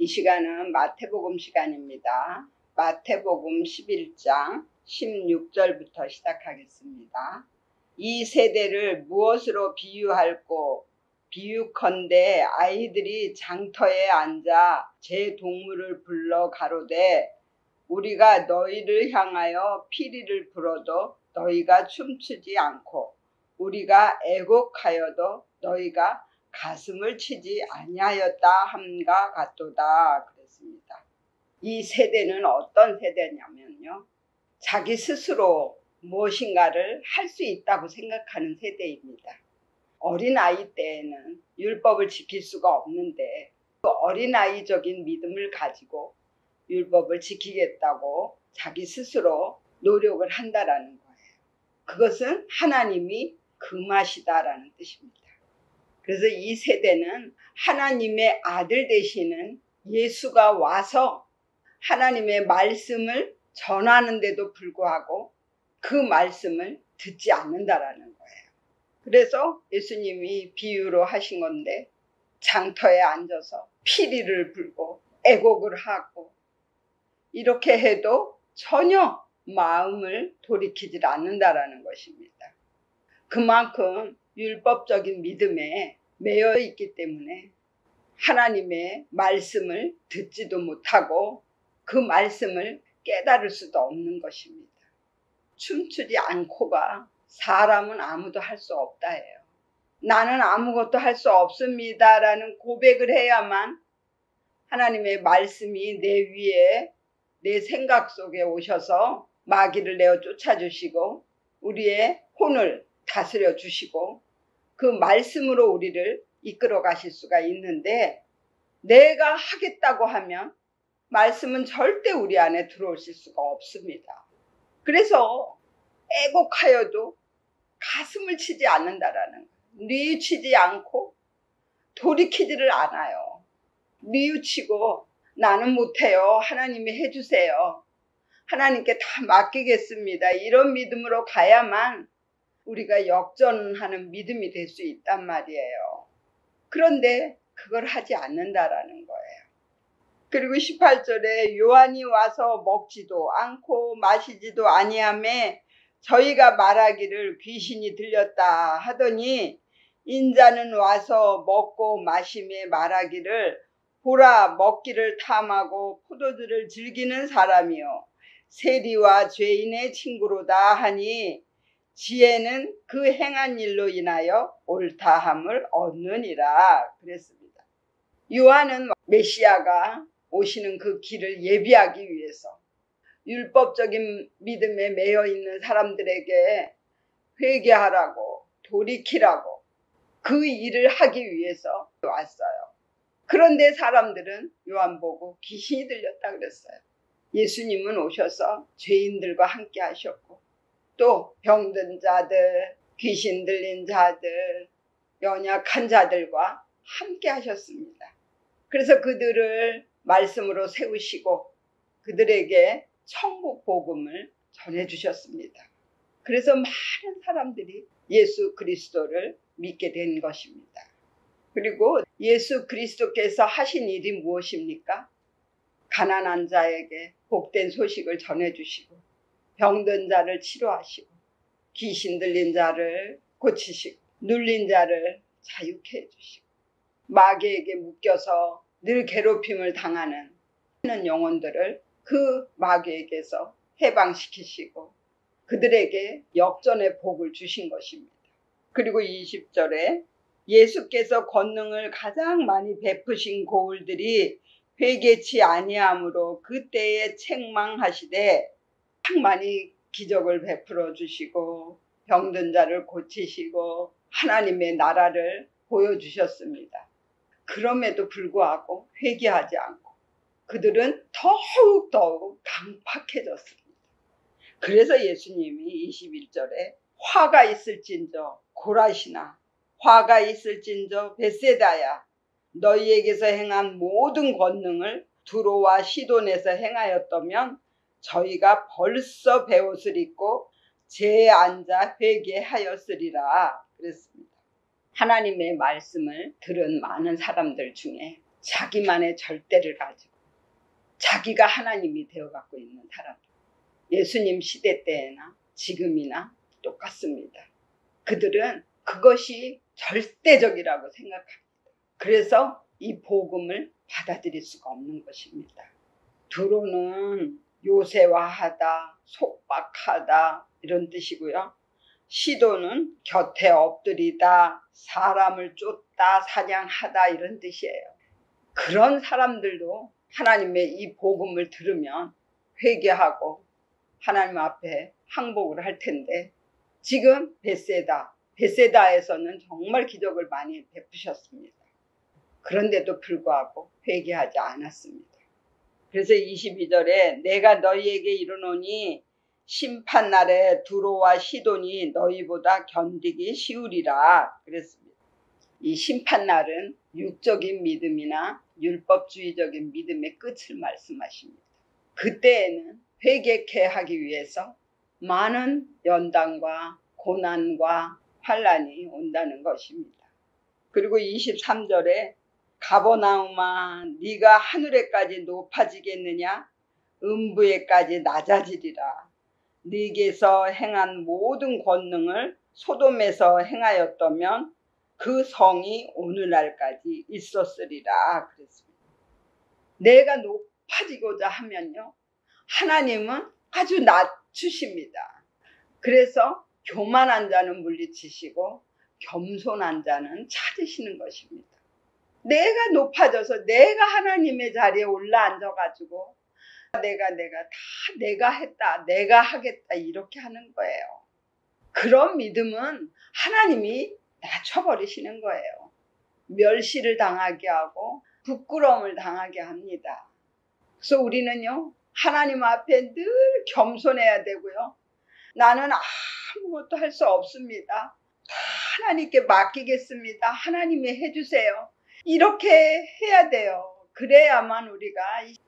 시간은 마태복음 시간입니다. 마태복음 11장 16절부터 시작하겠습니다. 이 세대를 무엇으로 비유할꼬? 비유컨대 아이들이 장터에 앉아 제 동물을 불러 가로되 우리가 너희를 향하여 피리를 불어도 너희가 춤추지 않고 우리가 애곡하여도 너희가 가슴을 치지 아니하였다 함과 같도다 그랬습니다. 이 세대는 어떤 세대냐면요, 자기 스스로 무엇인가를 할 수 있다고 생각하는 세대입니다. 어린아이 때에는 율법을 지킬 수가 없는데 그 어린아이적인 믿음을 가지고 율법을 지키겠다고 자기 스스로 노력을 한다라는 거예요. 그것은 하나님이 금하시다라는 뜻입니다. 그래서 이 세대는 하나님의 아들 되시는 예수가 와서 하나님의 말씀을 전하는데도 불구하고 그 말씀을 듣지 않는다라는 거예요. 그래서 예수님이 비유로 하신 건데 장터에 앉아서 피리를 불고 애곡을 하고 이렇게 해도 전혀 마음을 돌이키지 않는다라는 것입니다. 그만큼 율법적인 믿음에 매여 있기 때문에 하나님의 말씀을 듣지도 못하고 그 말씀을 깨달을 수도 없는 것입니다. 춤추지 않고가 사람은 아무도 할 수 없다 해요. 나는 아무것도 할 수 없습니다 라는 고백을 해야만 하나님의 말씀이 내 위에 내 생각 속에 오셔서 마귀를 내어 쫓아주시고 우리의 혼을 다스려 주시고 그 말씀으로 우리를 이끌어 가실 수가 있는데, 내가 하겠다고 하면 말씀은 절대 우리 안에 들어오실 수가 없습니다. 그래서 애곡하여도 가슴을 치지 않는다라는 거예요. 뉘우치지 않고 돌이키지를 않아요. 뉘우치고 나는 못해요. 하나님이 해주세요. 하나님께 다 맡기겠습니다. 이런 믿음으로 가야만 우리가 역전하는 믿음이 될 수 있단 말이에요. 그런데 그걸 하지 않는다라는 거예요. 그리고 18절에 요한이 와서 먹지도 않고 마시지도 아니하매 저희가 말하기를 귀신이 들렸다 하더니 인자는 와서 먹고 마시매 말하기를 보라 먹기를 탐하고 포도주를 즐기는 사람이요 세리와 죄인의 친구로다 하니 지혜는 그 행한 일로 인하여 옳다함을 얻느니라 그랬습니다. 요한은 메시아가 오시는 그 길을 예비하기 위해서 율법적인 믿음에 매여 있는 사람들에게 회개하라고 돌이키라고 그 일을 하기 위해서 왔어요. 그런데 사람들은 요한 보고 귀신이 들렸다 그랬어요. 예수님은 오셔서 죄인들과 함께 하셨고 또 병든 자들, 귀신 들린 자들, 연약한 자들과 함께 하셨습니다. 그래서 그들을 말씀으로 세우시고 그들에게 천국 복음을 전해주셨습니다. 그래서 많은 사람들이 예수 그리스도를 믿게 된 것입니다. 그리고 예수 그리스도께서 하신 일이 무엇입니까? 가난한 자에게 복된 소식을 전해주시고 병든 자를 치료하시고 귀신 들린 자를 고치시고 눌린 자를 자유케 해주시고 마귀에게 묶여서 늘 괴롭힘을 당하는 영혼들을 그 마귀에게서 해방시키시고 그들에게 역전의 복을 주신 것입니다. 그리고 20절에 예수께서 권능을 가장 많이 베푸신 고을들이 회개치 아니함으로 그때에 책망하시되 참 많이 기적을 베풀어 주시고 병든 자를 고치시고 하나님의 나라를 보여주셨습니다. 그럼에도 불구하고 회개하지 않고 그들은 더욱 강팍해졌습니다. 그래서 예수님이 21절에 화가 있을진저 고라시나 화가 있을진저 벳세다야 너희에게서 행한 모든 권능을 두로와 시돈에서 행하였다면 저희가 벌써 베옷을 입고 제에 앉아 회개하였으리라 그랬습니다. 하나님의 말씀을 들은 많은 사람들 중에 자기만의 절대를 가지고 자기가 하나님이 되어갖고 있는 사람들. 예수님 시대 때나 지금이나 똑같습니다. 그들은 그것이 절대적이라고 생각합니다. 그래서 이 복음을 받아들일 수가 없는 것입니다. 두로는 요새화하다, 속박하다 이런 뜻이고요. 시도는 곁에 엎드리다, 사람을 쫓다, 사냥하다 이런 뜻이에요. 그런 사람들도 하나님의 이 복음을 들으면 회개하고 하나님 앞에 항복을 할 텐데, 지금 베세다에서는 정말 기적을 많이 베푸셨습니다. 그런데도 불구하고 회개하지 않았습니다. 그래서 22절에 내가 너희에게 이르노니 심판날에 두로와 시돈이 너희보다 견디기 쉬우리라 그랬습니다. 이 심판날은 육적인 믿음이나 율법주의적인 믿음의 끝을 말씀하십니다. 그때에는 회개케 하기 위해서 많은 연단과 고난과 환난이 온다는 것입니다. 그리고 23절에 가버나움아 네가 하늘에까지 높아지겠느냐 음부에까지 낮아지리라. 네게서 행한 모든 권능을 소돔에서 행하였다면 그 성이 오늘날까지 있었으리라 그랬습니다. 내가 높아지고자 하면요, 하나님은 아주 낮추십니다. 그래서 교만한 자는 물리치시고 겸손한 자는 찾으시는 것입니다. 내가 높아져서 내가 하나님의 자리에 올라앉아가지고 내가 했다, 내가 하겠다 이렇게 하는 거예요. 그런 믿음은 하나님이 낮춰버리시는 거예요. 멸시를 당하게 하고 부끄러움을 당하게 합니다. 그래서 우리는요, 하나님 앞에 늘 겸손해야 되고요. 나는 아무것도 할 수 없습니다. 하나님께 맡기겠습니다. 하나님이 해주세요. 이렇게 해야 돼요. 그래야만 우리가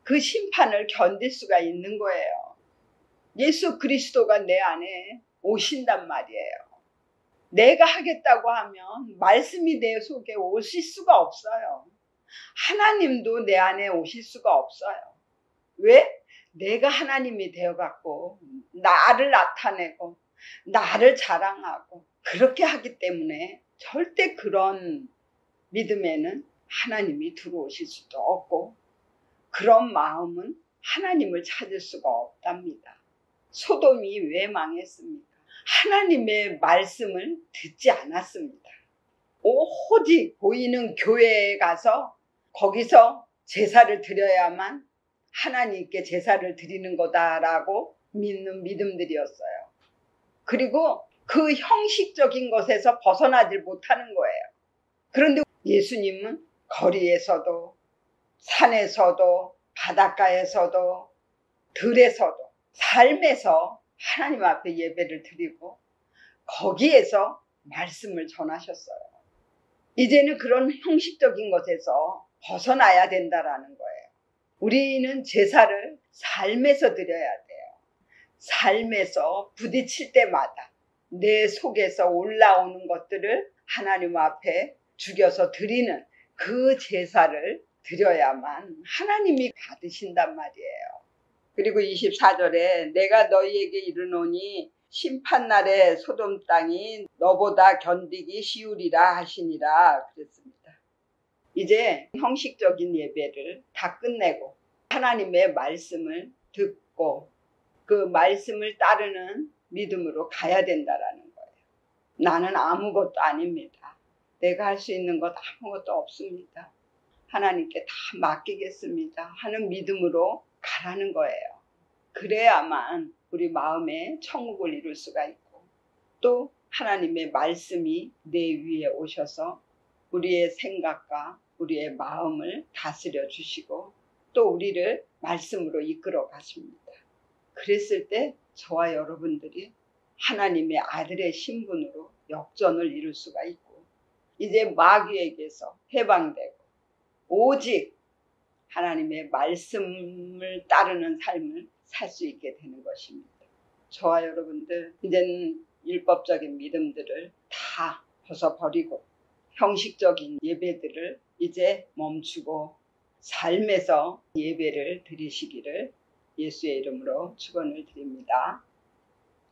그 심판을 견딜 수가 있는 거예요. 예수 그리스도가 내 안에 오신단 말이에요. 내가 하겠다고 하면 말씀이 내 속에 오실 수가 없어요. 하나님도 내 안에 오실 수가 없어요. 왜? 내가 하나님이 되어갖고 나를 나타내고 나를 자랑하고 그렇게 하기 때문에 절대 그런 믿음에는 하나님이 들어오실 수도 없고 그런 마음은 하나님을 찾을 수가 없답니다. 소돔이 왜 망했습니까? 하나님의 말씀을 듣지 않았습니다. 오직 보이는 교회에 가서 거기서 제사를 드려야만 하나님께 제사를 드리는 거다라고 믿는 믿음들이었어요. 그리고 그 형식적인 것에서 벗어나질 못하는 거예요. 그런데 예수님은 거리에서도 산에서도 바닷가에서도 들에서도 삶에서 하나님 앞에 예배를 드리고 거기에서 말씀을 전하셨어요. 이제는 그런 형식적인 것에서 벗어나야 된다라는 거예요. 우리는 제사를 삶에서 드려야 돼요. 삶에서 부딪힐 때마다 내 속에서 올라오는 것들을 하나님 앞에 죽여서 드리는 그 제사를 드려야만 하나님이 받으신단 말이에요. 그리고 24절에 내가 너희에게 이르노니 심판날에 소돔 땅이 너보다 견디기 쉬우리라 하시니라 그랬습니다. 이제 형식적인 예배를 다 끝내고 하나님의 말씀을 듣고 그 말씀을 따르는 믿음으로 가야 된다라는 거예요. 나는 아무것도 아닙니다. 내가 할 수 있는 것 아무것도 없습니다. 하나님께 다 맡기겠습니다 하는 믿음으로 가라는 거예요. 그래야만 우리 마음에 천국을 이룰 수가 있고 또 하나님의 말씀이 내 위에 오셔서 우리의 생각과 우리의 마음을 다스려 주시고 또 우리를 말씀으로 이끌어 가십니다. 그랬을 때 저와 여러분들이 하나님의 아들의 신분으로 역전을 이룰 수가 있고 이제 마귀에게서 해방되고 오직 하나님의 말씀을 따르는 삶을 살 수 있게 되는 것입니다. 저와 여러분들 이제는 율법적인 믿음들을 다 벗어버리고 형식적인 예배들을 이제 멈추고 삶에서 예배를 드리시기를 예수의 이름으로 축원을 드립니다.